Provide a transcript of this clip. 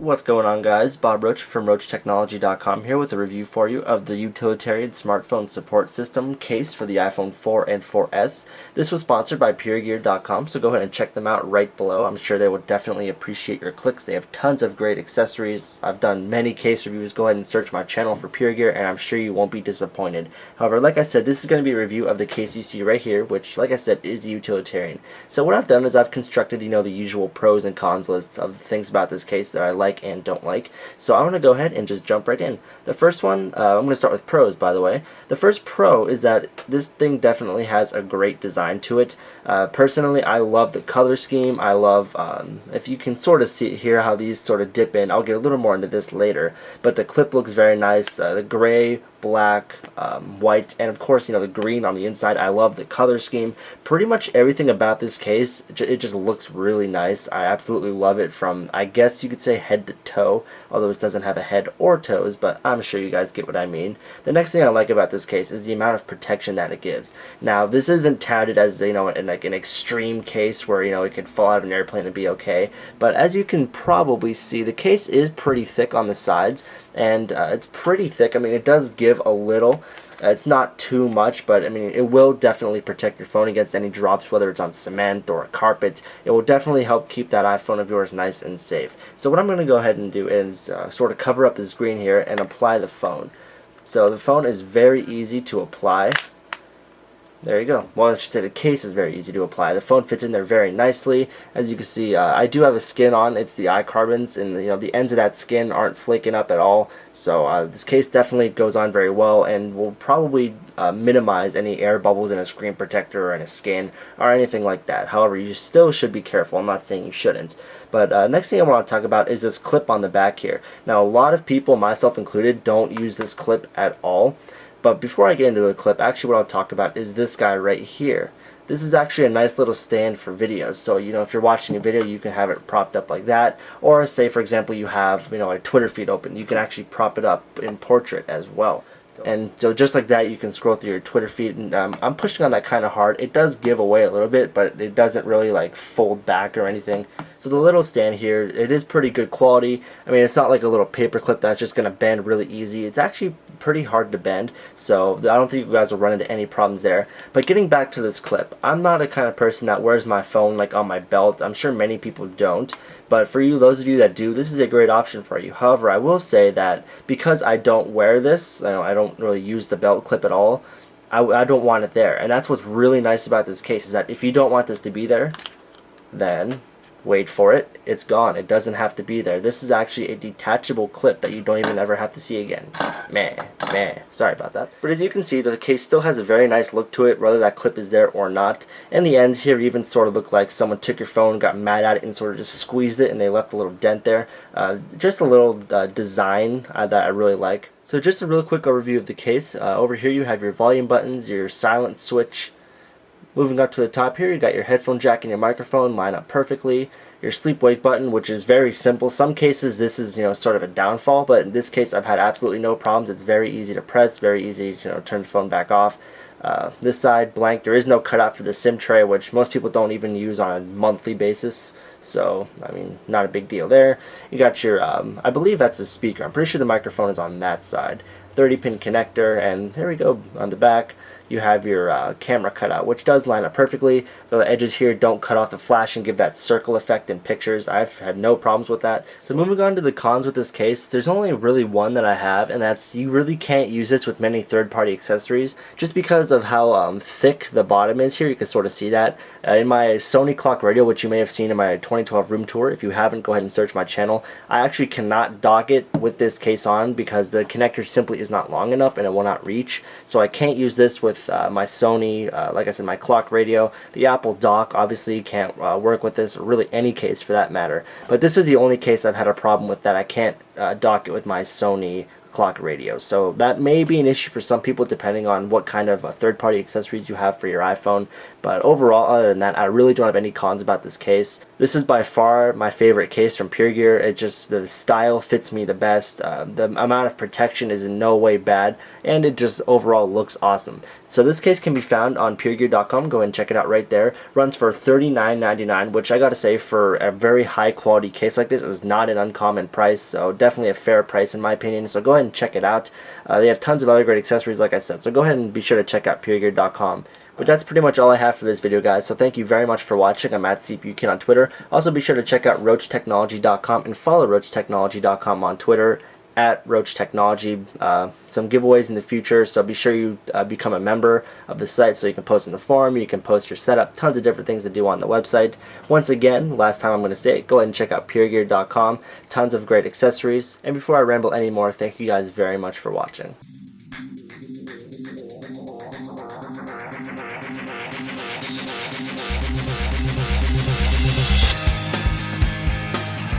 What's going on, guys? Bob Roche from RocheTechnology.com here with a review for you of the Utilitarian Smartphone Support System case for the iPhone 4 and 4S. This was sponsored by PureGear.com, so go ahead and check them out right below. I'm sure they would definitely appreciate your clicks. They have tons of great accessories. I've done many case reviews. Go ahead and search my channel for PureGear, and I'm sure you won't be disappointed. However, like I said, this is going to be a review of the case you see right here, which, like I said, is the Utilitarian. So what I've done is I've constructed, the usual pros and cons lists of things about this case that I like and don't like. So I'm going to go ahead and just jump right in. The first one, I'm going to start with pros, by the way. The first pro is that this thing definitely has a great design to it. Personally, I love the color scheme. I love, if you can sort of see here how these sort of dip in. I'll get a little more into this later, but the clip looks very nice. The gray, black, white, and of course, the green on the inside. I love the color scheme. Pretty much everything about this case, it just looks really nice. I absolutely love it from, I guess you could say, head to toe, although it doesn't have a head or toes, but I'm sure you guys get what I mean. The next thing I like about this case is the amount of protection that it gives. Now, this isn't touted as, like an extreme case where, it could fall out of an airplane and be okay, but as you can probably see, the case is pretty thick on the sides, and it's pretty thick. I mean, it does give a little. It's not too much, but I mean, it will definitely protect your phone against any drops, whether it's on cement or a carpet. It will definitely help keep that iPhone of yours nice and safe. So what I'm going to go ahead and do is sort of cover up the screen here and apply the phone. So the phone is very easy to apply. There you go. Well, I should say the case is very easy to apply. The phone fits in there very nicely. As you can see, I do have a skin on. It's the iCarbons, and the ends of that skin aren't flaking up at all. So this case definitely goes on very well, and will probably minimize any air bubbles in a screen protector or in a skin or anything like that. However, you still should be careful. I'm not saying you shouldn't. But next thing I want to talk about is this clip on the back here. Now, a lot of people, myself included, don't use this clip at all. But before I get into the clip, actually what I'll talk about is this guy right here. This is actually a nice little stand for videos. So, if you're watching a video, you can have it propped up like that. Or say, for example, you have, a Twitter feed open. You can actually prop it up in portrait as well. And so just like that, you can scroll through your Twitter feed. And I'm pushing on that kind of hard. It does give away a little bit, but it doesn't really like fold back or anything. So the little stand here, it is pretty good quality. I mean, it's not like a little paper clip that's just going to bend really easy. It's actually pretty hard to bend, so I don't think you guys will run into any problems there. But getting back to this clip, I'm not a kind of person that wears my phone like on my belt. I'm sure many people don't. But for you, those of you that do, this is a great option for you. However, I will say that because I don't wear this, I don't really use the belt clip at all, I don't want it there. And that's what's really nice about this case, is that if you don't want this to be there, then wait for it, it's gone. It doesn't have to be there. This is actually a detachable clip that you don't even ever have to see again. Meh. Sorry about that. But as you can see, the case still has a very nice look to it, whether that clip is there or not. And the ends here even sort of look like someone took your phone, got mad at it, and sort of just squeezed it, and they left a little dent there. Just a little design that I really like. So just a real quick overview of the case. Over here you have your volume buttons, your silent switch. Moving up to the top here, you got your headphone jack and your microphone line up perfectly. Your sleep-wake button, which is very simple. Some cases this is sort of a downfall, but in this case I've had absolutely no problems. It's very easy to press, very easy to turn the phone back off. This side blank. There is no cutout for the SIM tray, which most people don't even use on a monthly basis. So, I mean, not a big deal there. You got your, I believe that's the speaker. I'm pretty sure the microphone is on that side. 30-pin connector, and there we go on the back. You have your camera cutout, which does line up perfectly. The edges here don't cut off the flash and give that circle effect in pictures. I've had no problems with that. So moving on to the cons with this case, there's only really one that I have, and that's you really can't use this with many third-party accessories just because of how thick the bottom is here. You can sort of see that. In my Sony clock radio, which you may have seen in my 2012 room tour, if you haven't, go ahead and search my channel. I actually cannot dock it with this case on because the connector simply is not long enough and it will not reach. So I can't use this with my Sony, like I said, my clock radio. The Apple dock obviously can't work with this, or really any case for that matter. But this is the only case I've had a problem with that I can't dock it with my Sony clock radio. So that may be an issue for some people depending on what kind of third-party accessories you have for your iPhone. But overall, other than that, I really don't have any cons about this case. This is by far my favorite case from PureGear. It just, the style fits me the best. The amount of protection is in no way bad, and it just overall looks awesome. So this case can be found on PureGear.com. Go ahead and check it out right there. Runs for $39.99, which I gotta say, for a very high quality case like this, is not an uncommon price. So definitely a fair price in my opinion. So go ahead and check it out. They have tons of other great accessories, like I said. So go ahead and be sure to check out PureGear.com. But that's pretty much all I have for this video, guys. So thank you very much for watching. I'm at CPUKid on Twitter. Also be sure to check out RocheTechnology.com and follow RocheTechnology.com on Twitter at RocheTechnology. Some giveaways in the future, so be sure you become a member of the site so you can post in the forum, you can post your setup, tons of different things to do on the website. Once again, last time I'm going to say it, go ahead and check out PureGear.com. Tons of great accessories. And before I ramble anymore, thank you guys very much for watching.